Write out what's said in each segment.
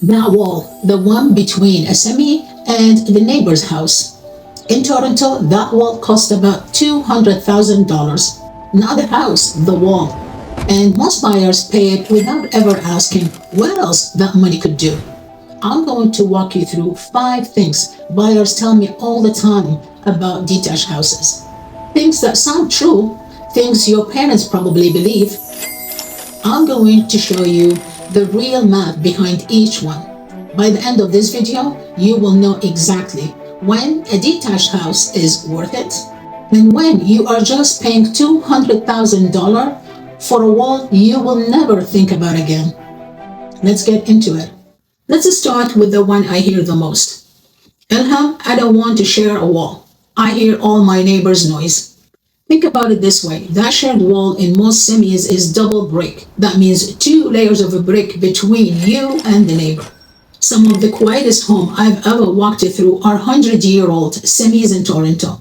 That wall, the one between a semi and the neighbor's house. In Toronto, that wall cost about $200,000. Not the house, the wall. And most buyers pay it without ever asking what else that money could do. I'm going to walk you through 5 things buyers tell me all the time about detached houses. Things that sound true, things your parents probably believe. I'm going to show you the real math behind each one. By the end of this video, you will know exactly when a detached house is worth it and when you are just paying $200,000 for a wall you will never think about again. Let's get into it. Let's start with the one I hear the most. Ilham, I don't want to share a wall. I hear all my neighbors' noise. Think about it this way. That shared wall in most semis is double brick. That means 2 layers of a brick between you and the neighbor. Some of the quietest homes I've ever walked through are 100-year-old semis in Toronto.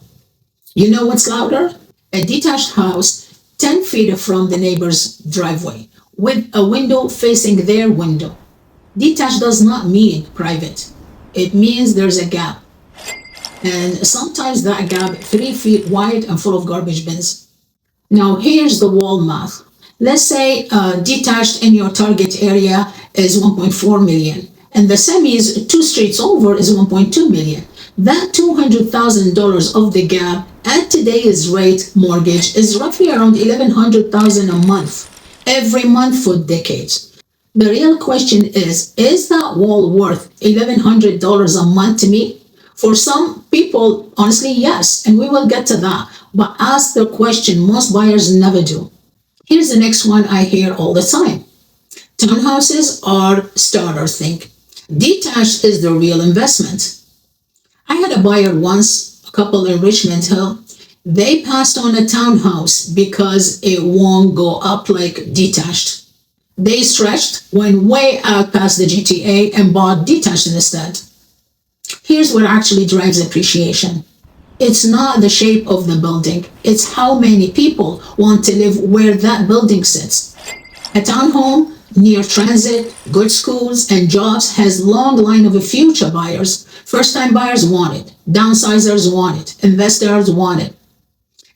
You know what's louder? A detached house 10 feet from the neighbor's driveway with a window facing their window. Detached does not mean private. It means there's a gap. And sometimes that gap 3 feet wide and full of garbage bins. Now here's the wall math. Let's say detached in your target area is 1.4 million and the semis 2 streets over is 1.2 million. That $200,000 of the gap at today's rate mortgage is roughly around $1,100,000 a month, every month for decades. The real question is that wall worth $1,100 a month to me? For some people, honestly, yes, and we will get to that. But ask the question most buyers never do. Here's the next one I hear all the time. Townhouses are starter thing. Detached is the real investment. I had a buyer once, a couple in Richmond Hill. They passed on a townhouse because it won't go up like detached. They stretched, went way out past the GTA and bought detached instead. Here's what actually drives appreciation. It's not the shape of the building, it's how many people want to live where that building sits. A townhome near transit, good schools, and jobs has long line of future buyers. First-time buyers want it, downsizers want it, investors want it.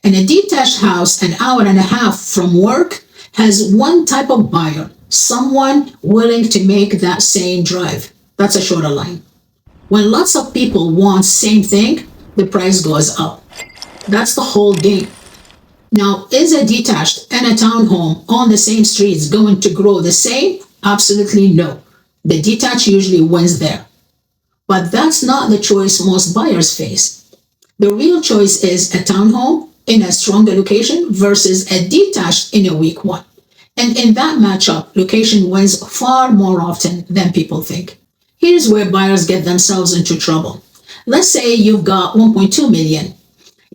And a detached house an hour and a half from work has one type of buyer, someone willing to make that same drive. That's a shorter line. When lots of people want same thing, the price goes up. That's the whole game. Now, is a detached and a townhome on the same streets going to grow the same? Absolutely no. The detached usually wins there. But that's not the choice most buyers face. The real choice is a townhome in a stronger location versus a detached in a weak one. And in that matchup, location wins far more often than people think. Here's where buyers get themselves into trouble. Let's say you've got 1.2 million.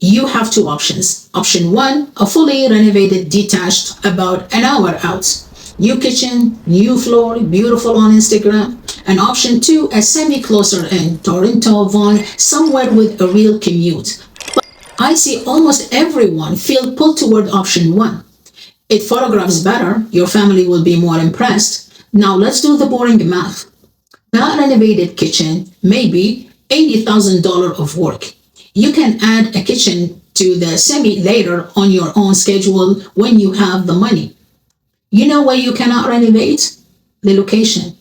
You have 2 options. Option 1, a fully renovated detached about an hour out. New kitchen, new floor, beautiful on Instagram. And option 2, a semi closer in Toronto, Vaughan, somewhere with a real commute. But I see almost everyone feel pulled toward option 1. It photographs better, your family will be more impressed. Now let's do the boring math. That renovated kitchen may be $80,000 of work. You can add a kitchen to the semi later on your own schedule when you have the money. You know where you cannot renovate? The location.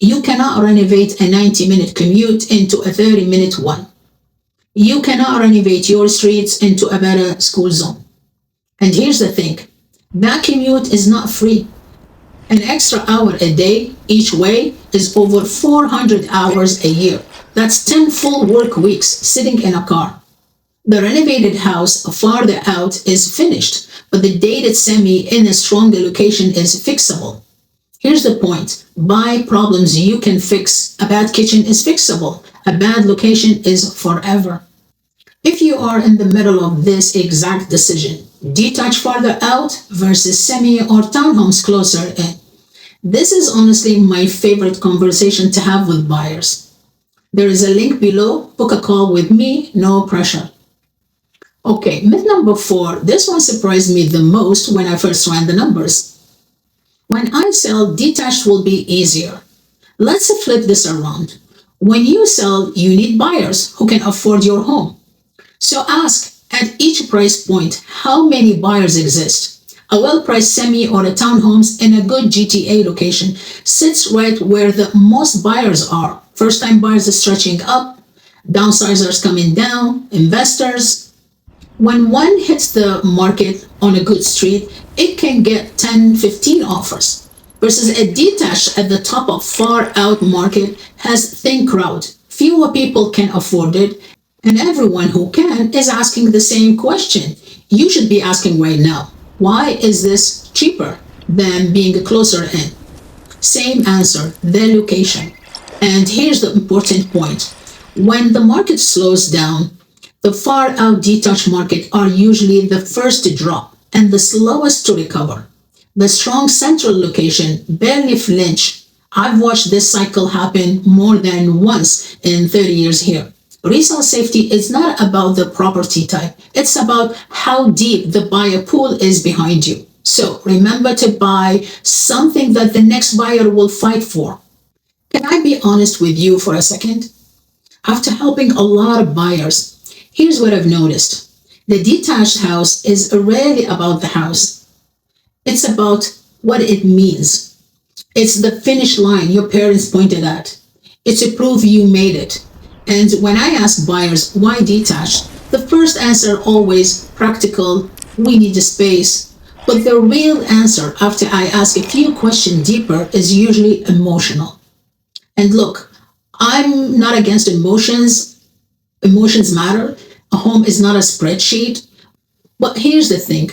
You cannot renovate a 90-minute commute into a 30-minute one. You cannot renovate your streets into a better school zone. And here's the thing. That commute is not free. An extra hour a day each way is over 400 hours a year. That's 10 full work weeks sitting in a car. The renovated house farther out is finished, but the dated semi in a stronger location is fixable. Here's the point. Buy problems you can fix. A bad kitchen is fixable. A bad location is forever. If you are in the middle of this exact decision, detached farther out versus semi or townhomes closer in, this is honestly my favorite conversation to have with buyers. There is a link below. Book a call with me, no pressure. Okay, myth number 4. This one surprised me the most when I first ran the numbers. When I sell, detached will be easier. Let's flip this around. When you sell, you need buyers who can afford your home. So ask at each price point how many buyers exist. A well-priced semi or a townhomes in a good GTA location sits right where the most buyers are. First-time buyers are stretching up, downsizers coming down, investors. When one hits the market on a good street, it can get 10, 15 offers. Versus a detached at the top of far out market has thin crowd. Fewer people can afford it, and everyone who can is asking the same question. You should be asking right now. Why is this cheaper than being closer in? Same answer, the location. And here's the important point. When the market slows down, the far out detached market are usually the first to drop and the slowest to recover. The strong central location barely flinch. I've watched this cycle happen more than once in 30 years here. Resale safety is not about the property type. It's about how deep the buyer pool is behind you. So remember to buy something that the next buyer will fight for. Can I be honest with you for a second? After helping a lot of buyers, here's what I've noticed. The detached house is rarely about the house. It's about what it means. It's the finish line your parents pointed at. It's a proof you made it. And when I ask buyers why detached, the first answer always practical, we need a space. But the real answer after I ask a few questions deeper is usually emotional. And look, I'm not against emotions. Emotions matter. A home is not a spreadsheet. But here's the thing.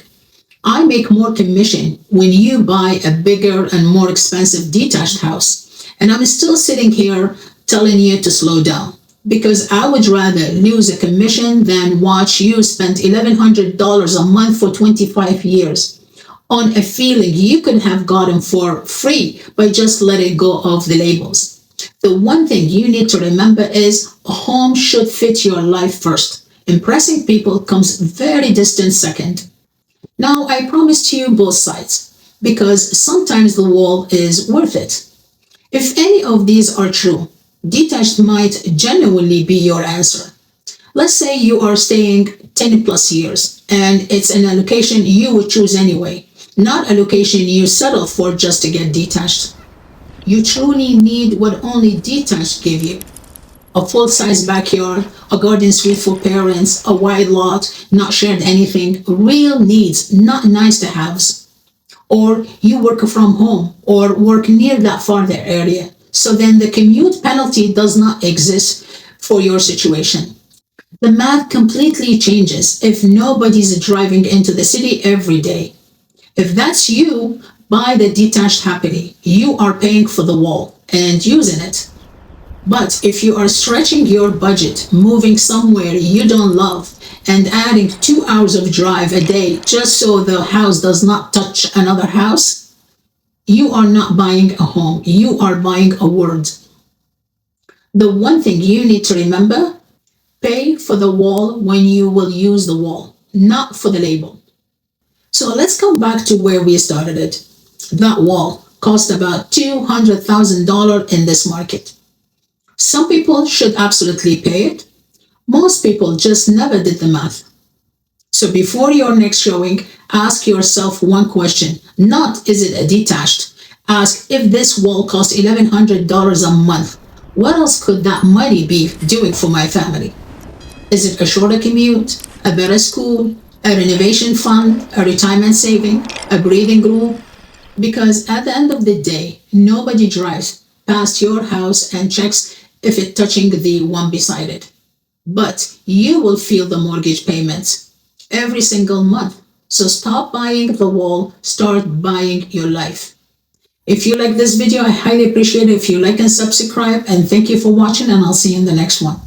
I make more commission when you buy a bigger and more expensive detached house. And I'm still sitting here telling you to slow down because I would rather lose a commission than watch you spend $1,100 a month for 25 years on a feeling you could have gotten for free by just letting go of the labels. The one thing you need to remember is a home should fit your life first. Impressing people comes very distant second. Now, I promised you both sides because sometimes the wall is worth it. If any of these are true, detached might genuinely be your answer. Let's say you are staying 10 plus years and it's in a location you would choose anyway, not a location you settle for just to get detached. You truly need what only detached give you. A full-size backyard, a garden suite for parents, a wide lot, not shared anything, real needs, not nice to haves. Or you work from home or work near that farther area. So then the commute penalty does not exist for your situation. The math completely changes if nobody's driving into the city every day. If that's you, buy the detached happily. You are paying for the wall and using it. But if you are stretching your budget, moving somewhere you don't love, and adding 2 hours of drive a day just so the house does not touch another house, you are not buying a home. You are buying a word. The one thing you need to remember, pay for the wall when you will use the wall, not for the label. So let's come back to where we started it. That wall cost about $200,000 in this market. Some people should absolutely pay it. Most people just never did the math. So before your next showing, ask yourself one question. Not is it a detached? Ask if this wall costs $1,100 a month. What else could that money be doing for my family? Is it a shorter commute, a better school, a renovation fund, a retirement saving, a breathing room? Because at the end of the day, nobody drives past your house and checks if it's touching the one beside it. But you will feel the mortgage payments every single month. So stop buying the wall, start buying your life. If you like this video, I highly appreciate it if you like and subscribe. And thank you for watching, and I'll see you in the next one.